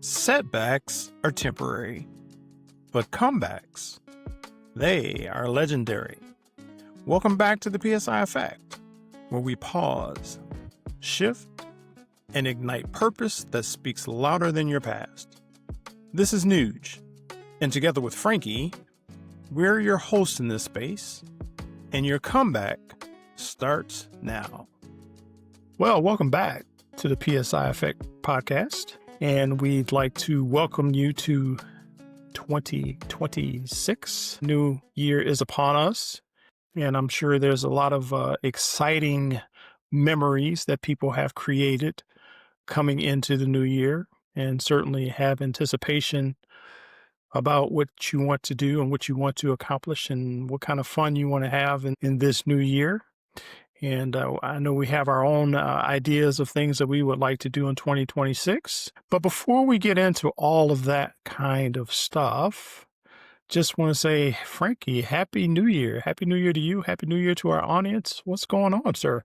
Setbacks are temporary, but comebacks, they are legendary. Welcome back to the PSI Effect, where we pause, shift, and ignite purpose that speaks louder than your past. This is Neug, and together with Franky, we're your hosts in this space, and your comeback starts now. Well, welcome back to the PSI Effect Podcast. And we'd like to welcome you to 2026. New year is upon us. And I'm sure there's a lot of exciting memories that people have created coming into the new year, and certainly have anticipation about what you want to do and what you want to accomplish and what kind of fun you want to have in this new year. And I know we have our own ideas of things that we would like to do in 2026. But before we get into all of that kind of stuff, just want to say, Franky, Happy New Year. Happy New Year to you. Happy New Year to our audience. What's going on, sir?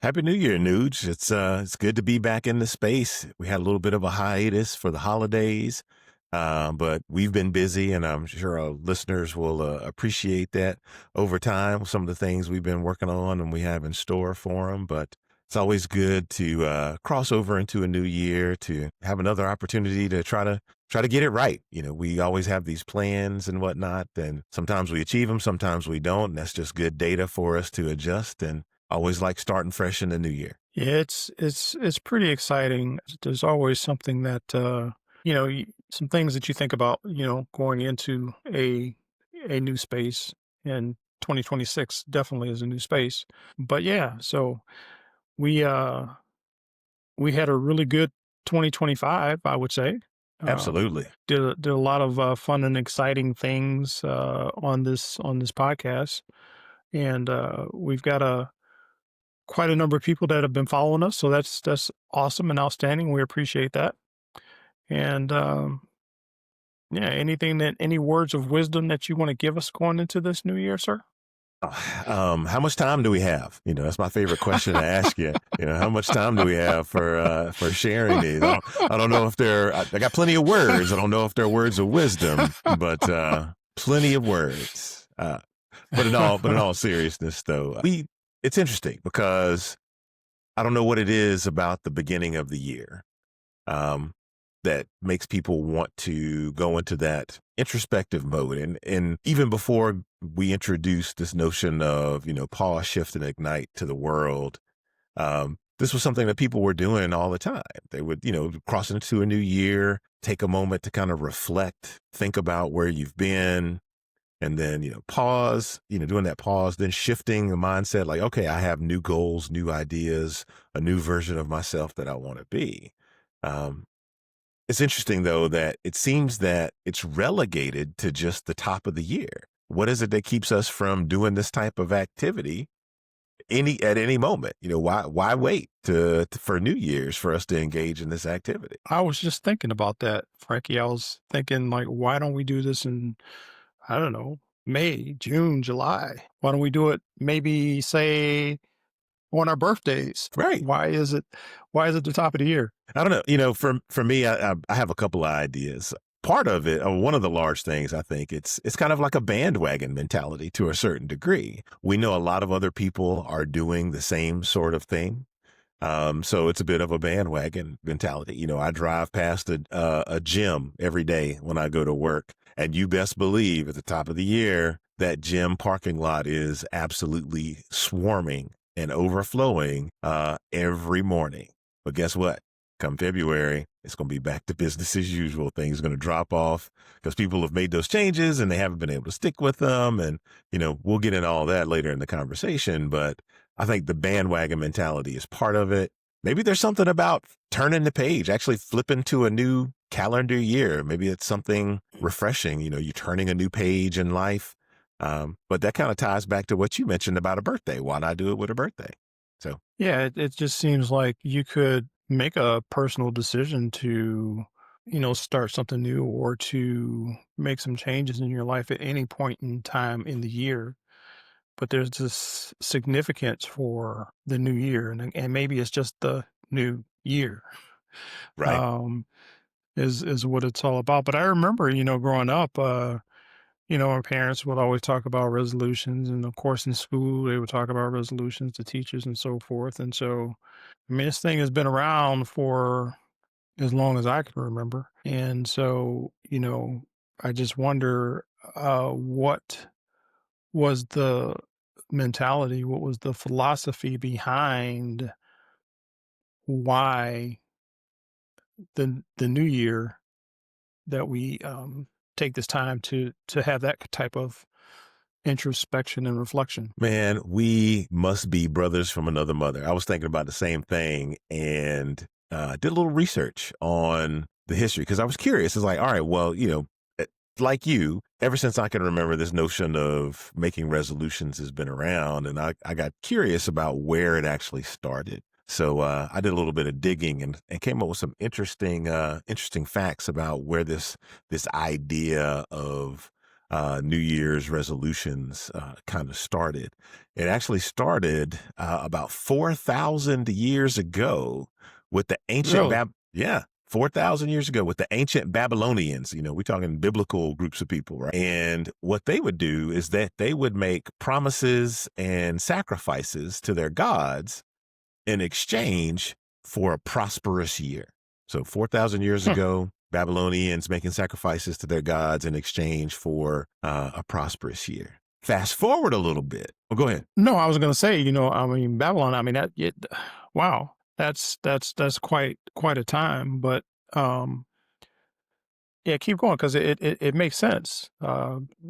Happy New Year, Neug. It's good to be back in the space. We had a little bit of a hiatus for the holidays, but we've been busy, and I'm sure our listeners will appreciate that over time, some of the things we've been working on and we have in store for them. But it's always good to cross over into a new year, to have another opportunity to try to get it right. You know, we always have these plans and whatnot, and sometimes we achieve them, sometimes we don't. And that's just good data for us to adjust, and always like starting fresh in the new year. Yeah, it's pretty exciting. There's always something that, some things that you think about, going into a new space, and 2026 definitely is a new space. But yeah, so we had a really good 2025, I would say. Absolutely. Did a lot of fun and exciting things on this podcast, and we've got quite a number of people that have been following us, so that's awesome and outstanding. We appreciate that. And any words of wisdom that you want to give us going into this new year, sir? How much time do we have? That's my favorite question to ask you. How much time do we have for sharing these? I don't know if I got plenty of words. I don't know if they're words of wisdom, but plenty of words. But in all seriousness, though, it's interesting because I don't know what it is about the beginning of the year that makes people want to go into that introspective mode. And even before we introduced this notion of, pause, shift, and ignite to the world, this was something that people were doing all the time. They would, cross into a new year, take a moment to kind of reflect, think about where you've been, and then, pause, doing that pause, then shifting the mindset like, okay, I have new goals, new ideas, a new version of myself that I want to be. It's interesting, though, that it seems that it's relegated to just the top of the year. What is it that keeps us from doing this type of activity at any moment? Why wait for New Year's for us to engage in this activity? I was just thinking about that, Franky. I was thinking, like, why don't we do this in, I don't know, May, June, July? Why don't we do it maybe, say, on our birthdays? Right. Why is it the top of the year? I don't know. For me, I have a couple of ideas. Part of it, or one of the large things, I think it's kind of like a bandwagon mentality to a certain degree. We know a lot of other people are doing the same sort of thing. So it's a bit of a bandwagon mentality. I drive past a gym every day when I go to work, and you best believe at the top of the year, that gym parking lot is absolutely swarming and overflowing every morning. But guess what? Come February, it's going to be back to business as usual. Things are going to drop off because people have made those changes and they haven't been able to stick with them. And, we'll get into all that later in the conversation. But I think the bandwagon mentality is part of it. Maybe there's something about turning the page, actually flipping to a new calendar year. Maybe it's something refreshing. You're turning a new page in life. But that kind of ties back to what you mentioned about a birthday. Why not do it with a birthday? So, yeah, it just seems like you could make a personal decision to, start something new or to make some changes in your life at any point in time in the year. But there's this significance for the new year, and maybe it's just the new year. right. is what it's all about. But I remember, growing up, our parents would always talk about resolutions, and of course in school they would talk about resolutions, to teachers and so forth. And so, I mean, this thing has been around for as long as I can remember. And so, I just wonder, what was the mentality, what was the philosophy behind why the new year, that we take this time to have that type of introspection and reflection. Man, we must be brothers from another mother. I was thinking about the same thing and did a little research on the history because I was curious. It's like, all right, well, like you, ever since I can remember, this notion of making resolutions has been around. And I got curious about where it actually started. So I did a little bit of digging and came up with some interesting facts about where this idea of New Year's resolutions kind of started. It actually started about 4,000 years ago with the ancient Really? yeah, 4,000 years ago with the ancient Babylonians. We're talking biblical groups of people, right? And what they would do is that they would make promises and sacrifices to their gods in exchange for a prosperous year. So 4,000 years Huh. ago, Babylonians making sacrifices to their gods in exchange for a prosperous year. Fast forward a little bit. Oh, go ahead. No, I was going to say, I mean, Babylon. I mean, wow, that's quite a time. But um, yeah, keep going, because it makes sense.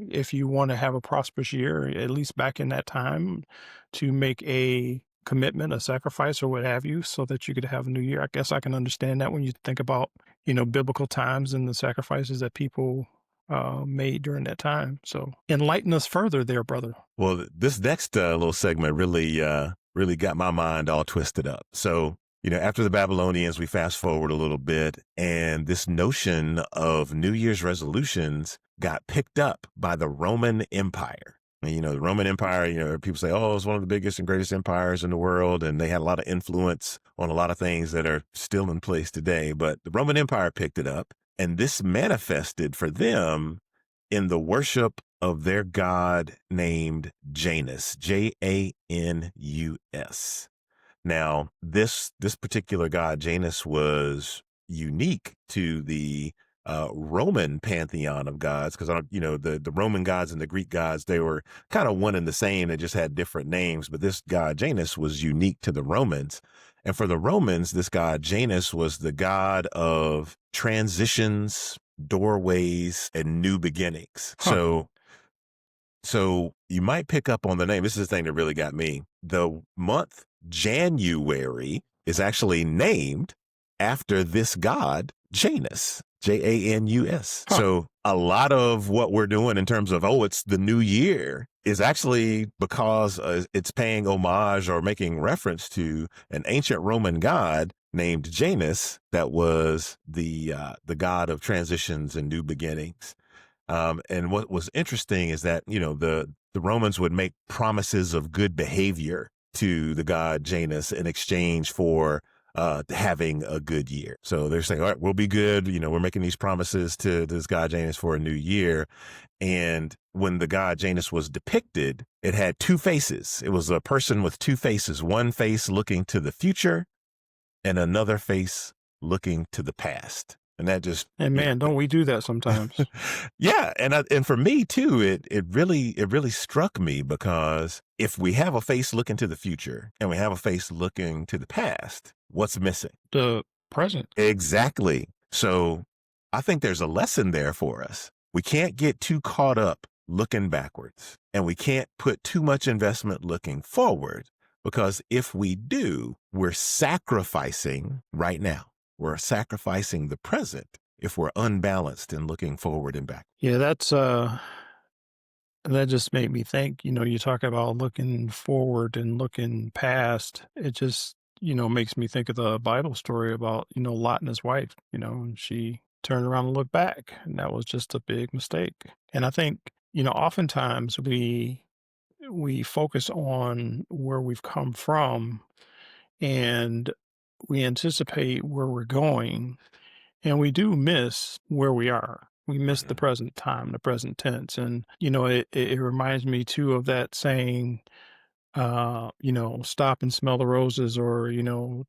If you want to have a prosperous year, at least back in that time, to make a commitment, a sacrifice, or what have you, so that you could have a new year. I guess I can understand that when you think about, biblical times and the sacrifices that people made during that time. So enlighten us further there, brother. Well, this next little segment really got my mind all twisted up. So, after the Babylonians, we fast forward a little bit, and this notion of New Year's resolutions got picked up by the Roman Empire. And, the Roman Empire, people say, oh, it's one of the biggest and greatest empires in the world, and they had a lot of influence on a lot of things that are still in place today. But the Roman Empire picked it up, and this manifested for them in the worship of their god named Janus, Janus. Now, this particular god, Janus, was unique to the Roman pantheon of gods because the Roman gods and the Greek gods, they were kind of one and the same. They just had different names. But this god Janus was unique to the Romans. And for the Romans, this god Janus was the god of transitions, doorways, and new beginnings. Huh. So you might pick up on the name. This is the thing that really got me. The month January is actually named after this god, Janus, Janus. Huh. So a lot of what we're doing in terms of, it's the new year, is actually because it's paying homage or making reference to an ancient Roman god named Janus that was the god of transitions and new beginnings. And what was interesting is that, the Romans would make promises of good behavior to the god Janus in exchange for having a good year. So they're saying, all right, we'll be good. We're making these promises to this god Janus for a new year. And when the god Janus was depicted, it had two faces. It was a person with two faces, one face looking to the future and another face looking to the past. And that just, And man, don't we do that sometimes? yeah, and for me too, it really struck me because if we have a face looking to the future and we have a face looking to the past, what's missing? The present. Exactly. So I think there's a lesson there for us. We can't get too caught up looking backwards, and we can't put too much investment looking forward, because if we do, we're sacrificing right now. We're sacrificing the present if we're unbalanced and looking forward and back. Yeah, that just made me think. You talk about looking forward and looking past. It just, makes me think of the Bible story about, Lot and his wife, and she turned around and looked back, and that was just a big mistake. And I think, oftentimes we focus on where we've come from, and we anticipate where we're going, And we do miss where we are. We miss the Mhm. present time, the present tense. And, it reminds me too of that saying, stop and smell the roses, or,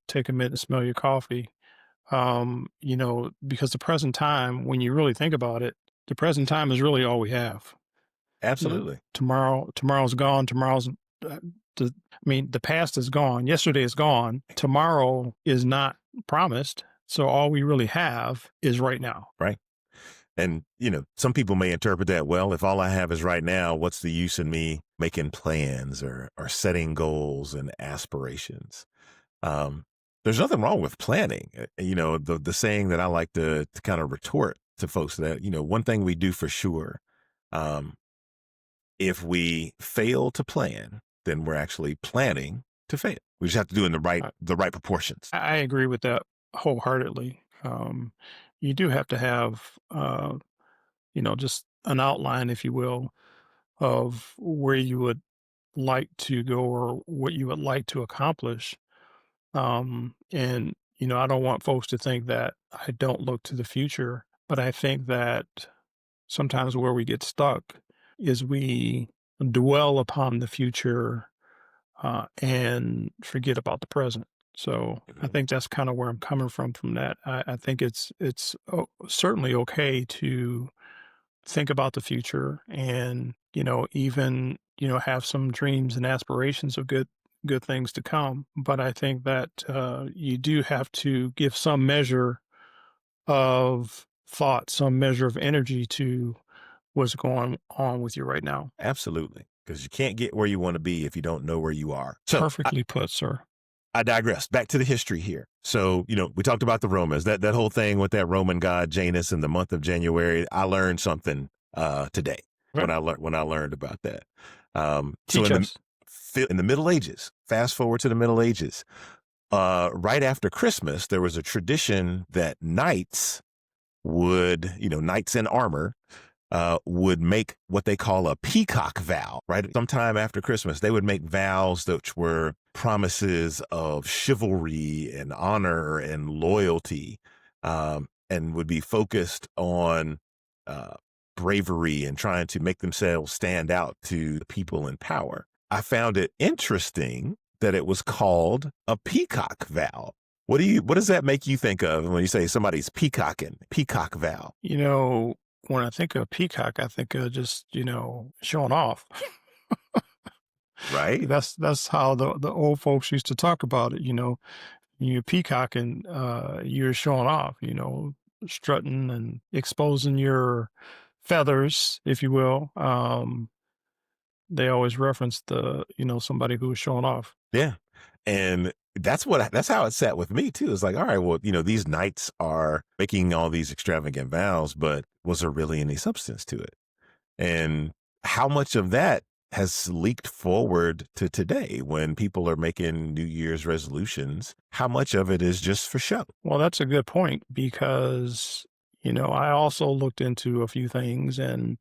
take a minute and smell your coffee. Because the present time, when you really think about it, the present time is really all we have. Absolutely. Tomorrow's gone. Uh, the past is gone. Yesterday is gone. Tomorrow is not promised. So all we really have is right now. Right. And, some people may interpret that, well, if all I have is right now, what's the use in me making plans or setting goals and aspirations? Um, there's nothing wrong with planning. The saying that I like to kind of retort to folks that, one thing we do for sure, um, if we fail to plan, then we're actually planning to fail. We just have to do it in I, the right proportions. I agree with that wholeheartedly. You do have to have, just an outline, if you will, of where you would like to go or what you would like to accomplish. And, I don't want folks to think that I don't look to the future, but I think that sometimes where we get stuck is we dwell upon the future and forget about the present. So I Mhm. think that's kind of where I'm coming from that. I think it's certainly okay to think about the future and, even, have some dreams and aspirations of good things to come. But I think that you do have to give some measure of thought, some measure of energy to what's going on with you right now. Absolutely. Because you can't get where you want to be if you don't know where you are. So Perfectly put, sir. I digress. Back to the history here. So, we talked about the Romans, that whole thing with that Roman god Janus in the month of January. I learned something today Okay. when I learned about that. So Teach us. in the Middle Ages, fast forward to the Middle Ages, right after Christmas, there was a tradition that knights in armor would make what they call a peacock vow, right? Sometime after Christmas, they would make vows which were promises of chivalry and honor and loyalty, and would be focused on uh, bravery and trying to make themselves stand out to the people in power. I found it interesting that it was called a peacock vow. What does that make you think of when you say somebody's peacock vow? When I think of peacock, I think of just, showing off. Right? That's how the old folks used to talk about it, you're peacocking, you're showing off, strutting and exposing your feathers, if you will. They always reference somebody who was showing off. Yeah. And that's how it sat with me too. It's like, all right, well, these knights are making all these extravagant vows, but was there really any substance to it? And how much of that has leaked forward to today when people are making New Year's resolutions? How much of it is just for show? Well, that's a good point because, I also looked into a few things, and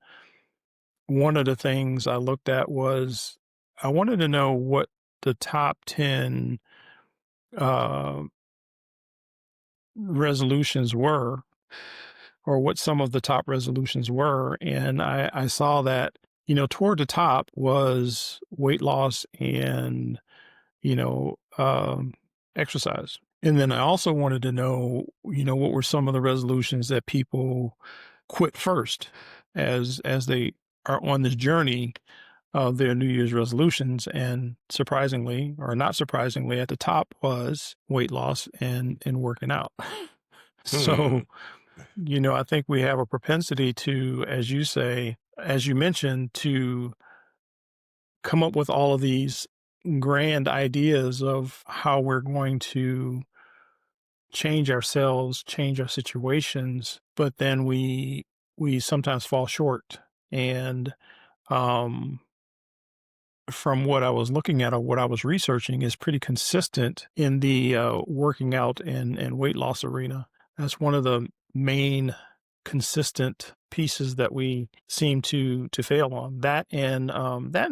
one of the things I looked at was I wanted to know what the top 10 uh, resolutions were, or what some of the top resolutions were. And I saw that, toward the top was weight loss and, you know, um, exercise. And then I also wanted to know, what were some of the resolutions that people quit first as they are on this journey of their New Year's resolutions. And surprisingly, or not surprisingly, at the top was weight loss and working out. Hmm. So, I think we have a propensity to, as you say, as you mentioned, to come up with all of these grand ideas of how we're going to change ourselves, change our situations, but then we sometimes fall short. And um from what I was looking at or what I was researching is pretty consistent in the working out and weight loss arena. That's one of the main consistent pieces that we seem to fail on. That and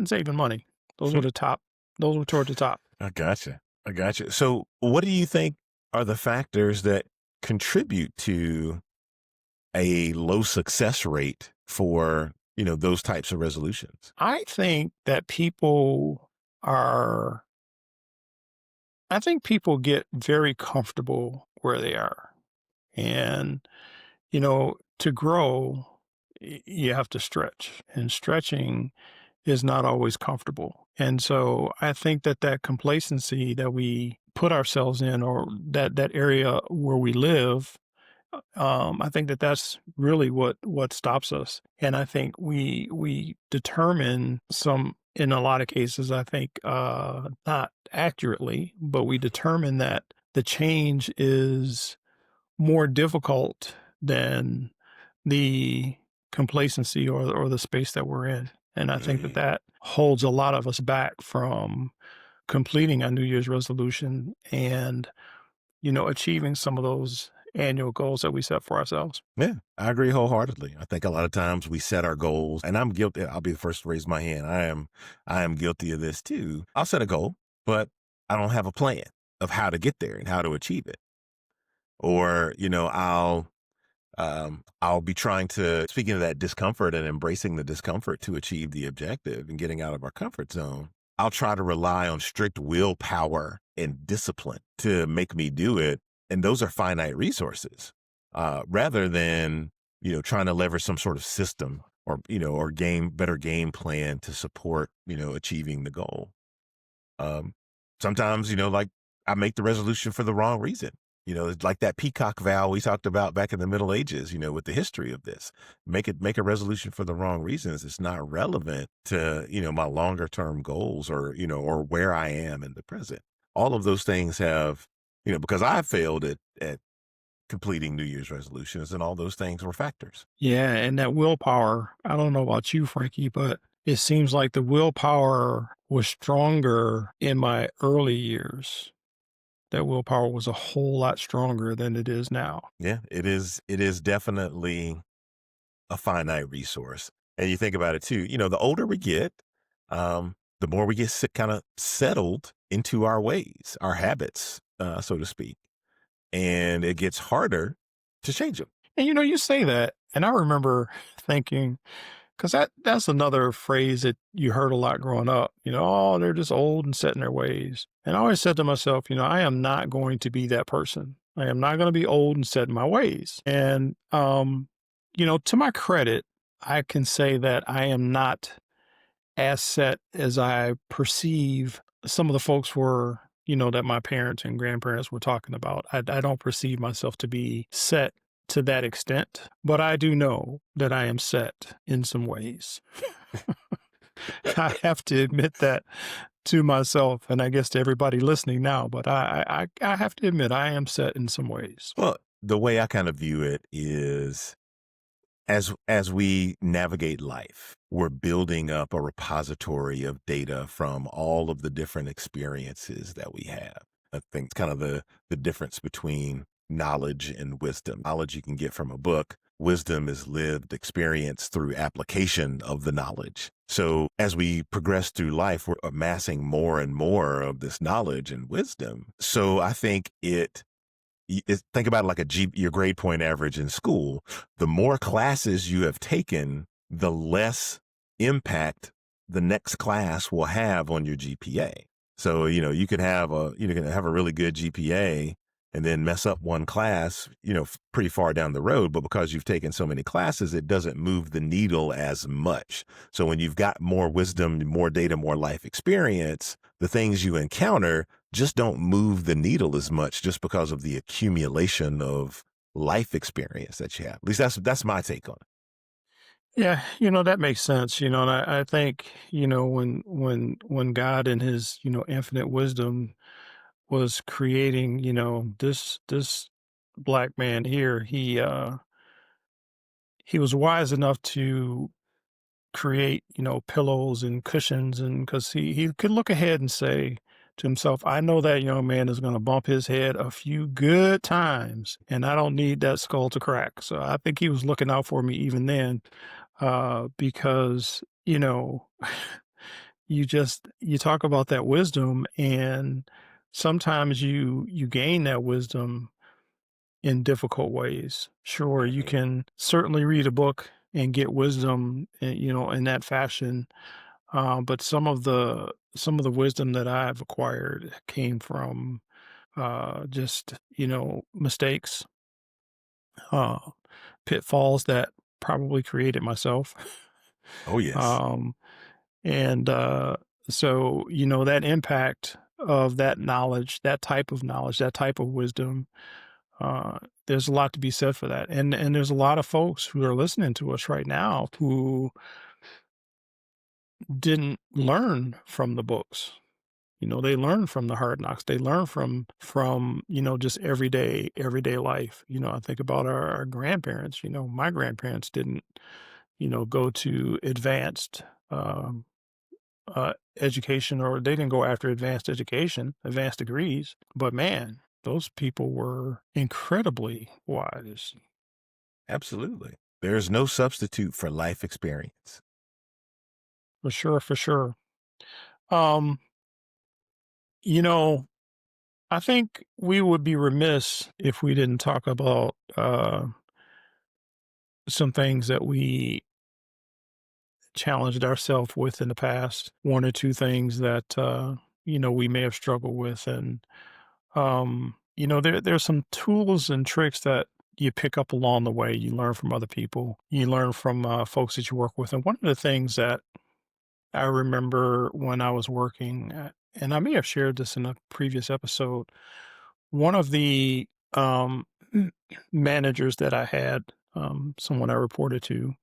saving money. Those were the top. Those were toward the top. I gotcha. I gotcha. So, what do you think are the factors that contribute to a low success rate for, those types of resolutions? I think that people are, I think people get very comfortable where they are. And, to grow, you have to stretch, and stretching is not always comfortable. And so I think that that complacency that we put ourselves in, or that area where we live, I think that that's really what stops us. And I think we determine some, in a lot of cases, I think not accurately, but we determine that the change is more difficult than the complacency or the space that we're in. And I think that Mm, that holds a lot of us back from completing a New Year's resolution and, achieving some of those annual goals that we set for ourselves. yeah, I agree wholeheartedly. I think a lot of times we set our goals, and I'm guilty. I'll be the first to raise my hand. I am guilty of this too. I'll set a goal, but I don't have a plan of how to get there and how to achieve it. Or, I'll be trying to, speaking of that discomfort and embracing the discomfort to achieve the objective and getting out of our comfort zone. I'll try to rely on strict willpower and discipline to make me do it. And those are finite resources, rather than, trying to leverage some sort of system or, or better game plan to support, achieving the goal. Um, Sometimes, like I make the resolution for the wrong reason. It's like that peacock vow we talked about back in the Middle Ages, with the history of this. Make a resolution for the wrong reasons. It's not relevant to, my longer term goals or, or where I am in the present. All of those things have, because I failed at completing New Year's resolutions, and all those things were factors. Yeah, and that willpower, I don't know about you, Frankie, but it seems like the willpower was stronger in my early years. That willpower was a whole lot stronger than it is now. Yeah, it is definitely a finite resource. And you think about it too, the older we get, the more we get kind of settled into our ways, our habits, so to speak. And it gets harder to change them. And you say that, and I remember thinking, because that's another phrase that you heard a lot growing up, oh, they're just old and set in their ways. And I always said to myself, I am not going to be that person. I am not going to be old and set in my ways. And, to my credit, I can say that I am not as set as I perceive some of the folks were, that my parents and grandparents were talking about. I don't perceive myself to be set to that extent, but I do know that I am set in some ways. I have to admit that to myself, and I guess to everybody listening now, but I have to admit I am set in some ways. Well, the way I kind of view it is, as we navigate life, we're building up a repository of data from all of the different experiences that we have. I think it's kind of the difference between knowledge and wisdom. Knowledge you can get from a book. Wisdom is lived experience through application of the knowledge. So as we progress through life, we're amassing more and more of this knowledge and wisdom. So I think think about it like your grade point average in school. The more classes you have taken, the less impact the next class will have on your GPA. So, you could have a really good GPA and then mess up one class, pretty far down the road. But because you've taken so many classes, it doesn't move the needle as much. So when you've got more wisdom, more data, more life experience, the things you encounter just don't move the needle as much just because of the accumulation of life experience that you have. At least that's my take on it. Yeah, that makes sense. And I think, when God in his, infinite wisdom was creating, this black man here, he was wise enough to create, pillows and cushions, and because he could look ahead and say to himself, I know that young man is going to bump his head a few good times, and I don't need that skull to crack. So I think he was looking out for me even then, because, you talk about that wisdom, and sometimes you gain that wisdom in difficult ways. Sure, you Right. can certainly read a book and get wisdom, in that fashion. But some of the wisdom that I've acquired came from just mistakes, uh, pitfalls that probably created myself. Oh, yes. um, and so that impact of that knowledge, that type of knowledge, that type of wisdom. Uh, there's a lot to be said for that, and there's a lot of folks who are listening to us right now who didn't learn from the books. They learn from the hard knocks. They learn from just everyday life. I think about our grandparents. My grandparents didn't go to advanced um, education, or they didn't go after advanced education, advanced degrees. But man, those people were incredibly wise. Absolutely. There's no substitute for life experience. For sure, for sure. Um, you know, I think we would be remiss if we didn't talk about some things that we challenged ourselves with in the past. One or two things that we may have struggled with, and there's some tools and tricks that you pick up along the way. You learn from other people. You learn from folks that you work with, and one of the things that I remember when I was working, and I may have shared this in a previous episode. One of the managers that I had, someone I reported to,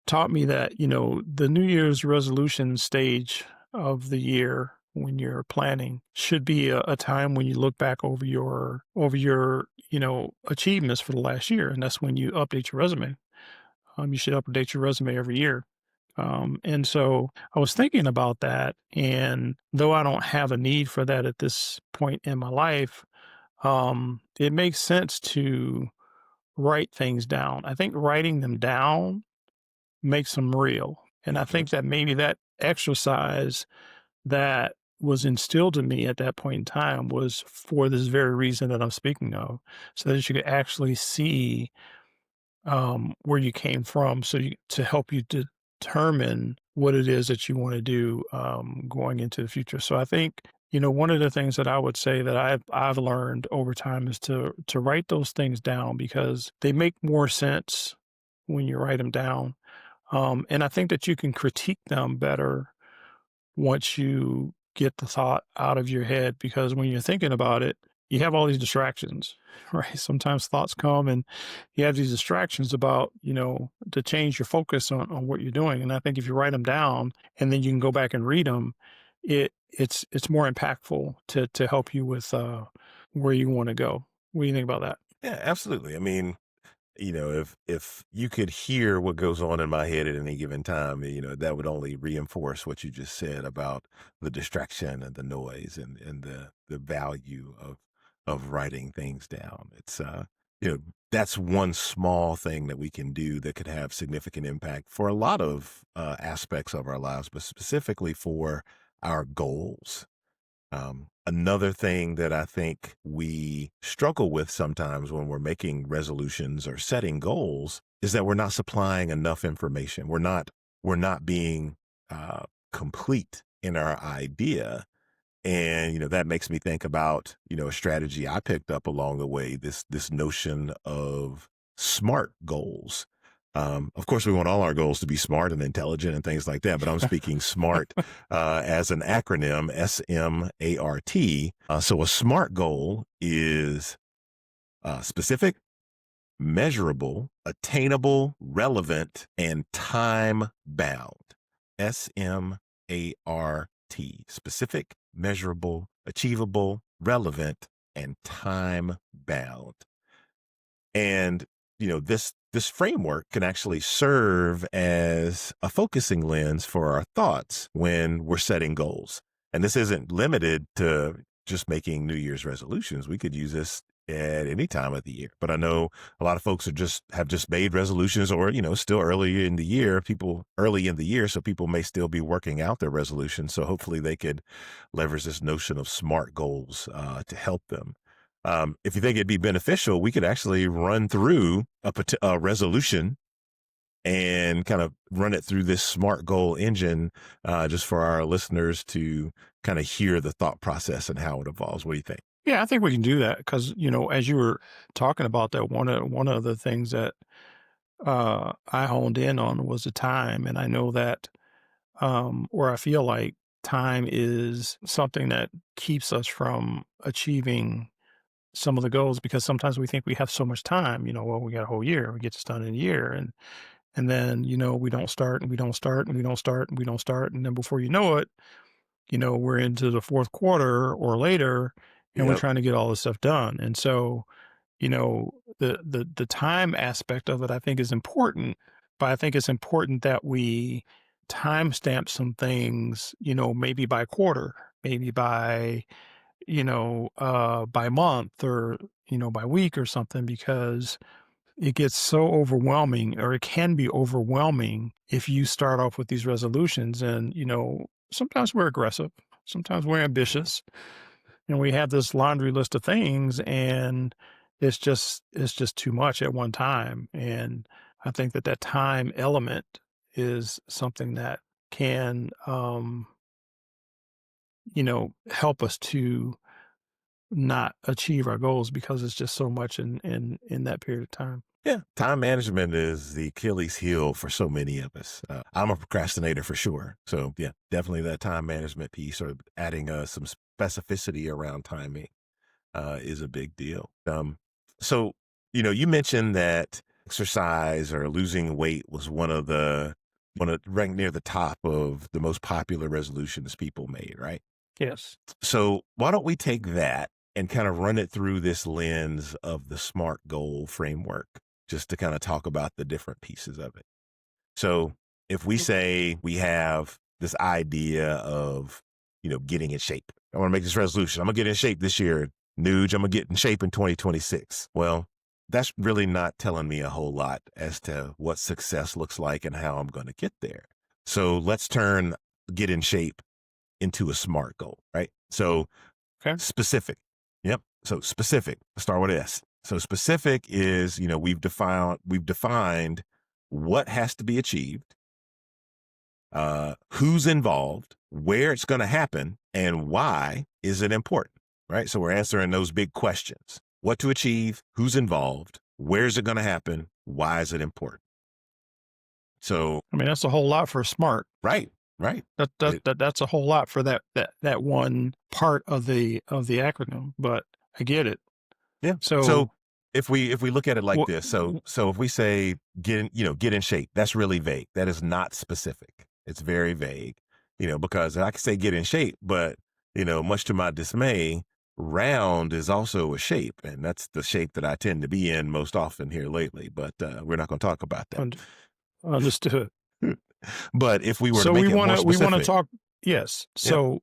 taught me that the New Year's resolution stage of the year when you're planning should be a time when you look back over your achievements for the last year, and that's when you update your resume. You should update your resume every year. And so I was thinking about that, and though I don't have a need for that at this point in my life, it makes sense to write things down. I think writing them down makes them real. And I think that maybe that exercise that was instilled in me at that point in time was for this very reason that I'm speaking of, so that you could actually see where you came from, to help you determine what it is that you want to do going into the future. So I think one of the things that I would say that I've learned over time is to write those things down, because they make more sense when you write them down. And I think that you can critique them better once you get the thought out of your head, because when you're thinking about it, you have all these distractions, right? Sometimes thoughts come and you have these distractions about, to change your focus on what you're doing. And I think if you write them down and then you can go back and read them, it's more impactful to help you with where you want to go. What do you think about that? Yeah, absolutely. I mean, if you could hear what goes on in my head at any given time, that would only reinforce what you just said about the distraction and the noise and the value of writing things down. It's you know, that's one small thing that we can do that could have significant impact for a lot of aspects of our lives, but specifically for our goals. Another thing that I think we struggle with sometimes when we're making resolutions or setting goals is that we're not supplying enough information. We're not being complete in our idea. And that makes me think about a strategy I picked up along the way. This notion of SMART goals. Of course, we want all our goals to be smart and intelligent and things like that, but I'm speaking SMART as an acronym, SMART. So a SMART goal is specific, measurable, attainable, relevant, and time bound. SMART. Specific, measurable, achievable, relevant, and time bound. And this framework can actually serve as a focusing lens for our thoughts when we're setting goals. And this isn't limited to just making New Year's resolutions. We could use this at any time of the year. But I know a lot of folks have just made resolutions, or still early in the year, so people may still be working out their resolutions. So hopefully they could leverage this notion of SMART goals to help them. If you think it'd be beneficial, we could actually run through a resolution and kind of run it through this SMART goal engine, just for our listeners to kind of hear the thought process and how it evolves. What do you think? Yeah, I think we can do that because, as you were talking about that, one of the things that I honed in on was the time. And I know that where I feel like time is something that keeps us from achieving some of the goals because sometimes we think we have so much time, well, we got a whole year, we get this done in a year. And then, we don't start and we don't start and we don't start and we don't start. And then before you know it, we're into the fourth quarter or later and we're Yep. trying to get all this stuff done. And so, the time aspect of it, I think is important, but I think it's important that we timestamp some things, maybe by quarter, maybe by month or, by week or something, because it gets so overwhelming or it can be overwhelming if you start off with these resolutions and, sometimes we're aggressive, sometimes we're ambitious, and we have this laundry list of things and it's just too much at one time. And I think that time element is something that can, help us to not achieve our goals because it's just so much in that period of time. Yeah, time management is the Achilles heel for so many of us. I'm a procrastinator for sure. So yeah, definitely that time management piece or adding some specificity around timing is a big deal. So, you mentioned that exercise or losing weight was one of ranked near the top of the most popular resolutions people made, right? Yes. So why don't we take that and kind of run it through this lens of the SMART goal framework, just to kind of talk about the different pieces of it. So if we say we have this idea of, getting in shape, I want to make this resolution. I'm gonna get in shape this year. Nuge, I'm gonna get in shape in 2026. Well, that's really not telling me a whole lot as to what success looks like and how I'm going to get there. So let's turn get in shape into a SMART goal, right? So Okay. specific. Yep. So specific, start with S. So specific is, we've defined what has to be achieved, who's involved, where it's going to happen, and why is it important, right? So we're answering those big questions. What to achieve, who's involved, where's it going to happen, why is it important? So, I mean, that's a whole lot for smart. right, right. That's a whole lot for that one part of the acronym, but I get it. Yeah. So So if we look at it like what this, so if we say get in shape, that's really vague. That is not specific. It's very vague, because I could say get in shape, but much to my dismay, round is also a shape, and that's the shape that I tend to be in most often here lately. But we're not going to talk about that. und- understood. But if we were to So make it more we want to specific, talk. Yes. yep. So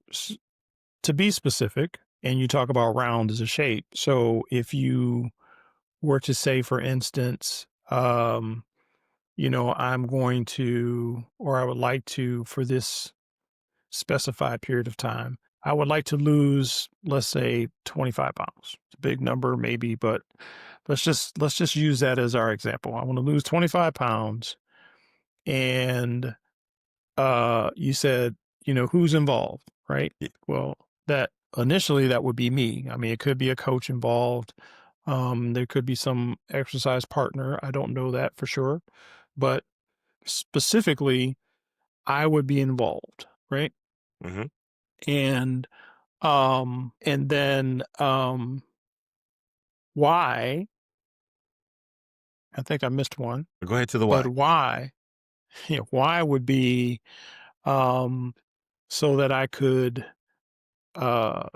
to be specific, and you talk about round as a shape. So if you were to say, for instance, I'm going to, or I would like to, for this specified period of time, I would like to lose, let's say, 25 pounds. It's a big number, maybe, but let's just use that as our example. I want to lose 25 pounds, and you said, who's involved, right? Y- Well, that initially that would be me. I mean, it could be a coach involved. There could be some exercise partner. I don't know that for sure, but specifically, I would be involved, right? mhm. And then why? I think I missed one, Go ahead to the but why. why? Why would be um so that I could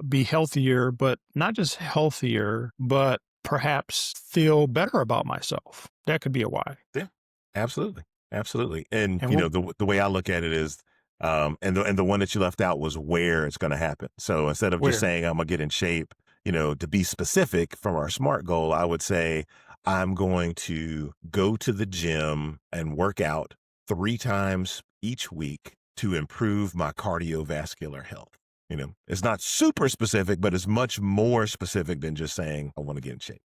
be healthier, but not just healthier, but perhaps feel better about myself. That could be a why. Yeah, absolutely, absolutely. And And what the way I look at it is, and the one that you left out was where it's going to happen. So instead of just where? saying I'm gonna get in shape, to be specific from our SMART goal, I would say I'm going to go to the gym and work out 3 times each week to improve my cardiovascular health. It's not super specific, but it's much more specific than just saying, I want to get in shape.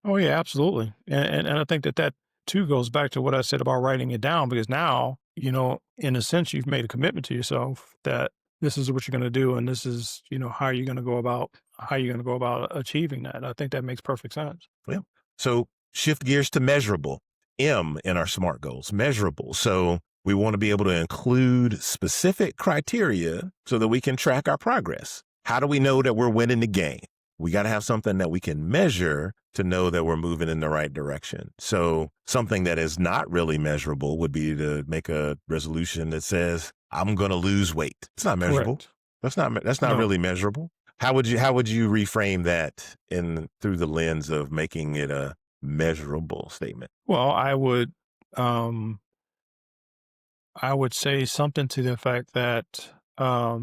Oh yeah, absolutely. And I think that too goes back to what I said about writing it down, because now, in a sense, you've made a commitment to yourself that this is what you're going to do. And this is, how you're going to go about achieving that. I think that makes perfect sense. Yeah. So shift gears to measurable. M in our SMART goals, measurable. So we want to be able to include specific criteria so that we can track our progress. How do we know that we're winning the game? We got to have something that we can measure to know that we're moving in the right direction. So something that is not really measurable would be to make a resolution that says, I'm going to lose weight. It's not measurable. Correct. That's not No. really measurable. How would you reframe that through the lens of making it a measurable statement? Well, I would say something to the effect that, I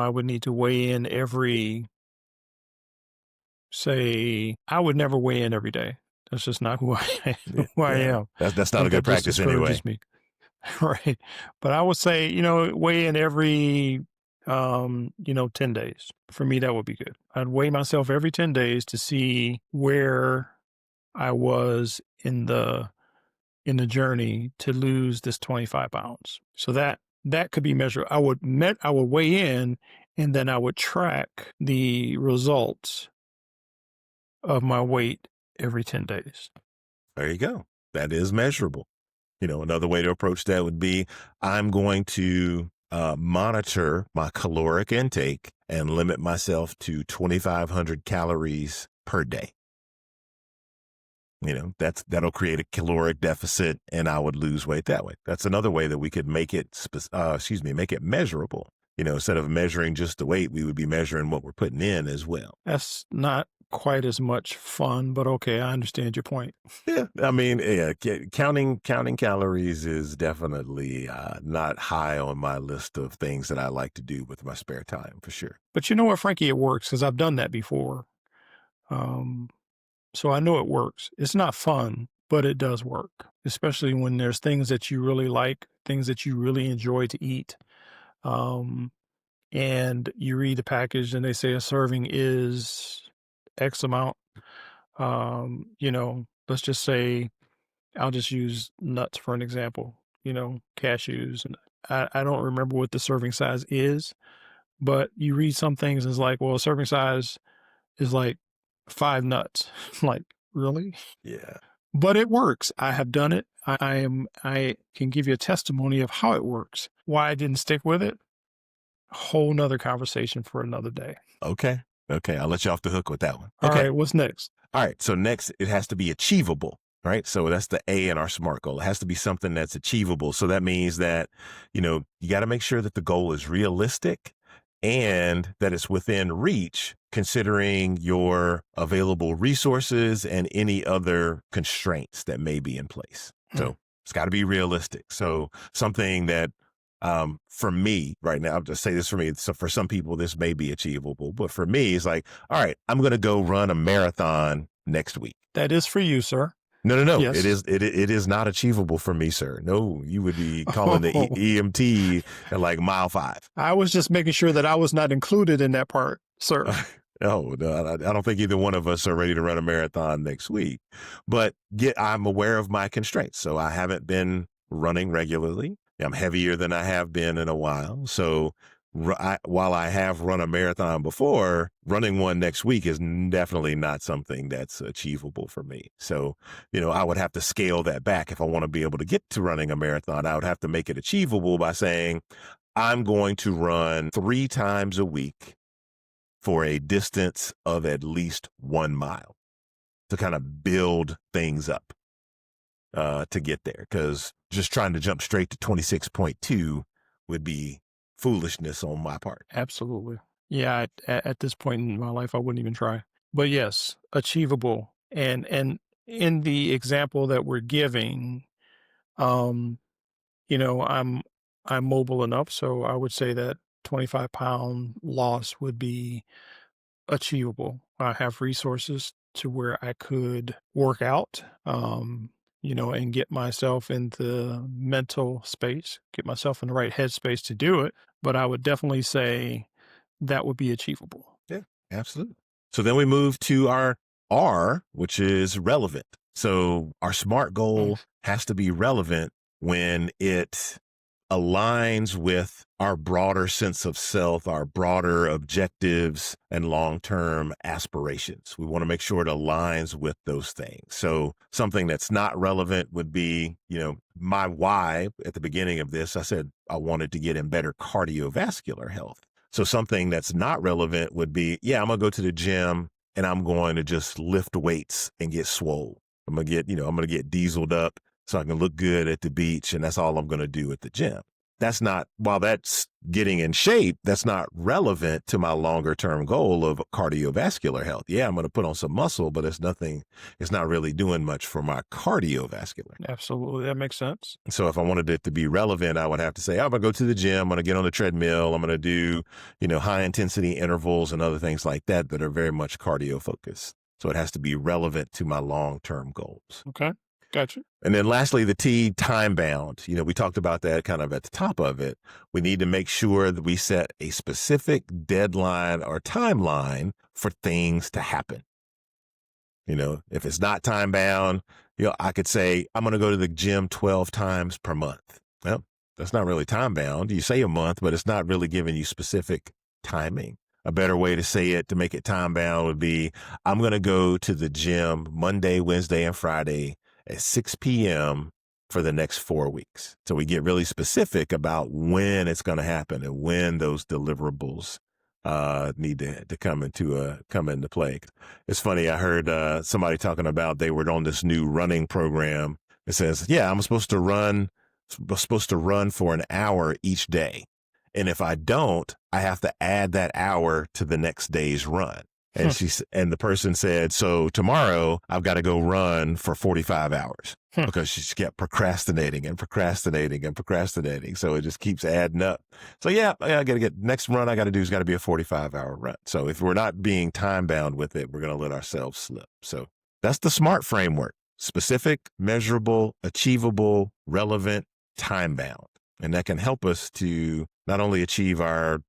would need to weigh in I would never weigh in every day. That's just not who I Yeah, am. that's I not a think good that just practice anyway. discourages me. Right. But I would say, weigh in every, 10 days. For me, that would be good. I'd weigh myself every 10 days to see where I was in the journey to lose this 25 pounds. So that could be measured. I would weigh in, and then I would track the results of my weight every 10 days. There you go. That is measurable. Another way to approach that would be, I'm going to monitor my caloric intake and limit myself to 2,500 calories per day. That'll create a caloric deficit, and I would lose weight that way. That's another way that we could make it measurable. Instead of measuring just the weight, we would be measuring what we're putting in as well. That's not quite as much fun, but okay, I understand your point. Yeah, I mean, yeah, counting calories is definitely not high on my list of things that I like to do with my spare time, for sure. But you know what, Frankie, it works because I've done that before. So I know it works. It's not fun, but it does work, especially when there's things that you really like, things that you really enjoy to eat. Um, and you read the package and they say a serving is X amount. Let's just say, I'll just use nuts for an example, cashews. And I don't remember what the serving size is, but you read some things and it's like, well, a serving size is like 5 nuts. Like, really? Yeah. But it works. I have done it. I can give you a testimony of how it works. Why I didn't stick with it, whole nother conversation for another day. Okay. I'll let you off the hook with that one. All Okay. right, what's next? All right. So next, it has to be achievable, right? So that's the A in our SMART goal. It has to be something that's achievable. So that means that, you got to make sure that the goal is realistic and that it's within reach, considering your available resources and any other constraints that may be in place. So it's got to be realistic. So something that, for me right now, I'll just say this for me. So for some people, this may be achievable, but for me, it's like, all right, I'm going to go run a marathon next week. That is for you, sir. No. Yes. It is not achievable for me, sir. No, you would be calling the EMT at like mile 5. I was just making sure that I was not included in that part, sir. No, I don't think either one of us are ready to run a marathon next week, but I'm aware of my constraints. So I haven't been running regularly. I'm heavier than I have been in a while. So while I have run a marathon before, running one next week is definitely not something that's achievable for me. So, I would have to scale that back. If I want to be able to get to running a marathon, I would have to make it achievable by saying, I'm going to run 3 times a week for a distance of at least 1 mile to kind of build things up to get there. Because just trying to jump straight to 26.2 would be foolishness on my part. Absolutely. Yeah, at this point in my life, I wouldn't even try. But yes, achievable. And in the example that we're giving, I'm mobile enough, so I would say that 25-pound loss would be achievable. I have resources to where I could work out, and get myself in the mental space, get myself in the right headspace to do it. but I would definitely say that would be achievable. Yeah, absolutely. So then we move to our R, which is relevant. So our SMART goal Nice. has to be relevant when it aligns with our broader sense of self, our broader objectives and long-term aspirations. We want to make sure it aligns with those things. So something that's not relevant would be, my why at the beginning of this, I said I wanted to get in better cardiovascular health. So something that's not relevant would be, I'm gonna go to the gym and I'm going to just lift weights and get swole. I'm gonna get dieseled up so I can look good at the beach, and that's all I'm gonna do at the gym. While that's getting in shape, that's not relevant to my longer term goal of cardiovascular health. Yeah, I'm gonna put on some muscle, but it's not really doing much for my cardiovascular. Absolutely. That makes sense. So if I wanted it to be relevant, I would have to say, I'm going to go to the gym. I'm going to get on the treadmill. I'm going to do, high intensity intervals and other things like that are very much cardio focused. So it has to be relevant to my long-term goals. Okay. Gotcha. And then lastly, the T, time bound. We talked about that kind of at the top of it. We need to make sure that we set a specific deadline or timeline for things to happen. If it's not time bound, I could say, I'm going to go to the gym 12 times per month. Well, that's not really time bound. You say a month, but it's not really giving you specific timing. A better way to say it, to make it time bound, would be, I'm going to go to the gym Monday, Wednesday, and Friday at 6 p.m. for the next 4 weeks. So we get really specific about when it's going to happen and when those deliverables need to come into play. It's funny. I heard somebody talking about they were on this new running program. It says, I'm supposed to run for an hour each day. And if I don't, I have to add that hour to the next day's run. And and the person said, so tomorrow I've got to go run for 45 hours because she kept procrastinating and procrastinating and procrastinating. So it just keeps adding up. So I got to get next run I got to do is got to be a 45-hour run. So if we're not being time bound with it, we're going to let ourselves slip. So that's the SMART framework: specific, measurable, achievable, relevant, time bound. And that can help us to not only achieve our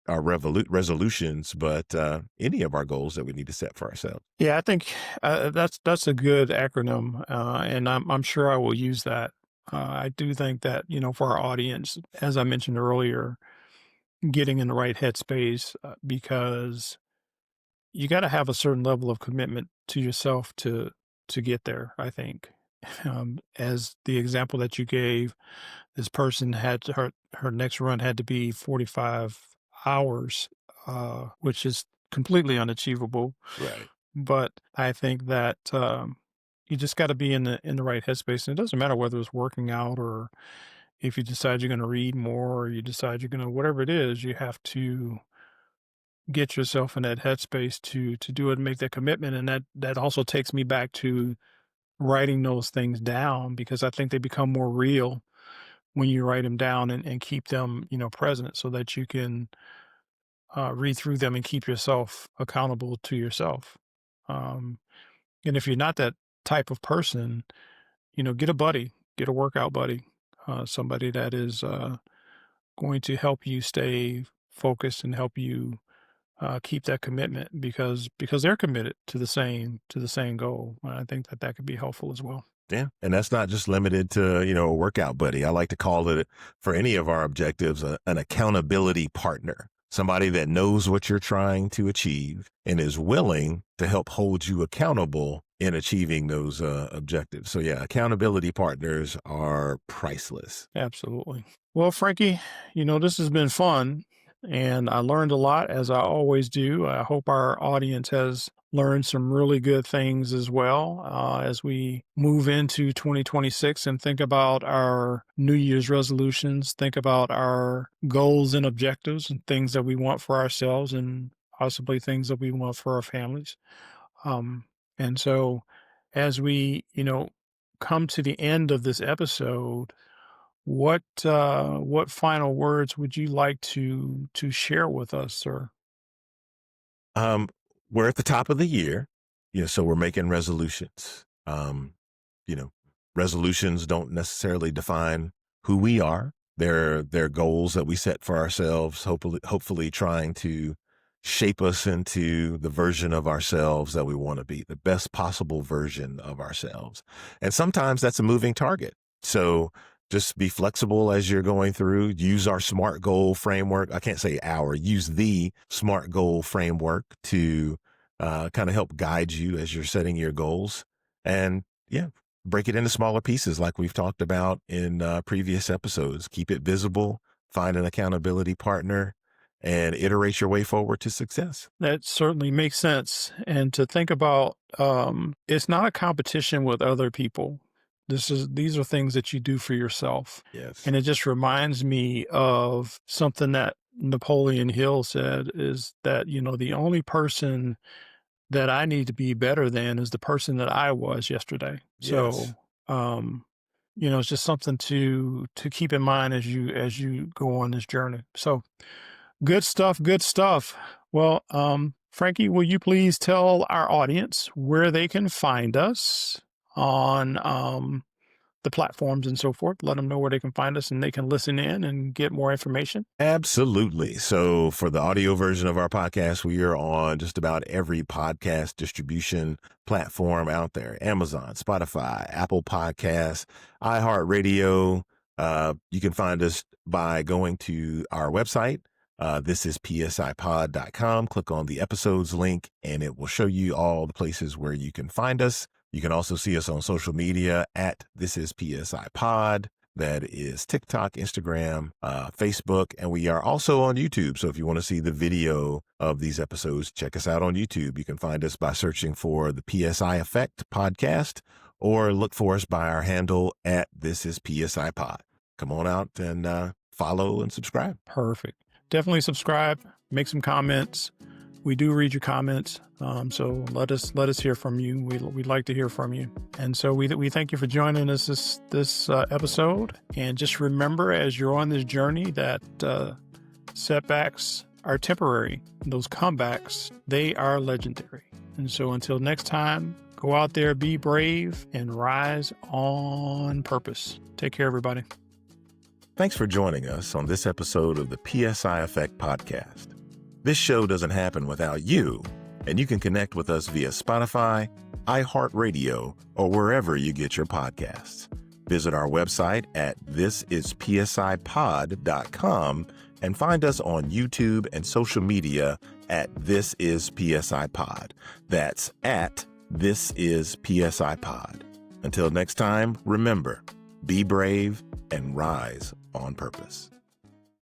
resolutions, but any of our goals that we need to set for ourselves. Yeah, I think that's a good acronym, and I'm sure I will use that. I do think that for our audience, as I mentioned earlier, getting in the right headspace, because you got to have a certain level of commitment to yourself to get there. I think, as the example that you gave, this person her next run had to be 45 hours, which is completely unachievable. Right. But I think that you just got to be in the right headspace, and it doesn't matter whether it's working out or if you decide you're going to read more, or you decide you're going to whatever it is. You have to get yourself in that headspace to do it and make that commitment. And that also takes me back to writing those things down, because I think they become more real when you write them down and keep them, present, so that you can read through them and keep yourself accountable to yourself. Um, and if you're not that type of person, get a buddy, get a workout buddy, somebody that is going to help you stay focused and help you keep that commitment, because they're committed to the same goal. I think that could be helpful as well. Yeah. And that's not just limited to, a workout buddy. I like to call it, for any of our objectives, an accountability partner, somebody that knows what you're trying to achieve and is willing to help hold you accountable in achieving those objectives. So accountability partners are priceless. Absolutely. Well, Frankie, this has been fun, and I learned a lot, as I always do. I hope our audience has learned some really good things as well, as we move into 2026 and think about our New Year's resolutions, think about our goals and objectives and things that we want for ourselves, and possibly things that we want for our families. And so as we, come to the end of this episode, what final words would you like to share with us, sir? Um, we're at the top of the year, so we're making resolutions. You know, resolutions don't necessarily define who we are, They're goals that we set for ourselves, hopefully trying to shape us into the version of ourselves that we want to be, the best possible version of ourselves. And sometimes that's a moving target. So just be flexible as you're going through. Use our SMART goal framework. I can't say use the SMART goal framework to kind of help guide you as you're setting your goals. And yeah, break it into smaller pieces like we've talked about in previous episodes. Keep it visible, find an accountability partner, and iterate your way forward to success. That certainly makes sense. And to think about, it's not a competition with other people. These are things that you do for yourself. Yes. And it just reminds me of something that Napoleon Hill said, is that, the only person that I need to be better than is the person that I was yesterday. Yes. So, it's just something to keep in mind as you go on this journey. So good stuff, good stuff. Well, Franky, will you please tell our audience where they can find us on the platforms and so forth? Let them know where they can find us and they can listen in and get more information. Absolutely. So for the audio version of our podcast, we are on just about every podcast distribution platform out there: Amazon, Spotify, Apple Podcasts, iHeartRadio. You can find us by going to our website. This is psipod.com. Click on the episodes link and it will show you all the places where you can find us. You can also see us on social media at This Is PSI Pod. That is TikTok, Instagram, Facebook, and we are also on YouTube. So if you want to see the video of these episodes, check us out on YouTube. You can find us by searching for the PSI Effect Podcast, or look for us by our handle at This Is PSI Pod. Come on out and follow and subscribe. Perfect. Definitely subscribe, make some comments. We do read your comments. So let us hear from you. We'd like to hear from you. And so we thank you for joining us this episode. And just remember, as you're on this journey, that setbacks are temporary. Those comebacks, they are legendary. And so until next time, go out there, be brave, and rise on purpose. Take care, everybody. Thanks for joining us on this episode of the PSI Effect Podcast. This show doesn't happen without you, and you can connect with us via Spotify, iHeartRadio, or wherever you get your podcasts. Visit our website at thisispsipod.com and find us on YouTube and social media at This Is PSI Pod. That's at This Is PSI Pod. Until next time, remember, be brave and rise on purpose.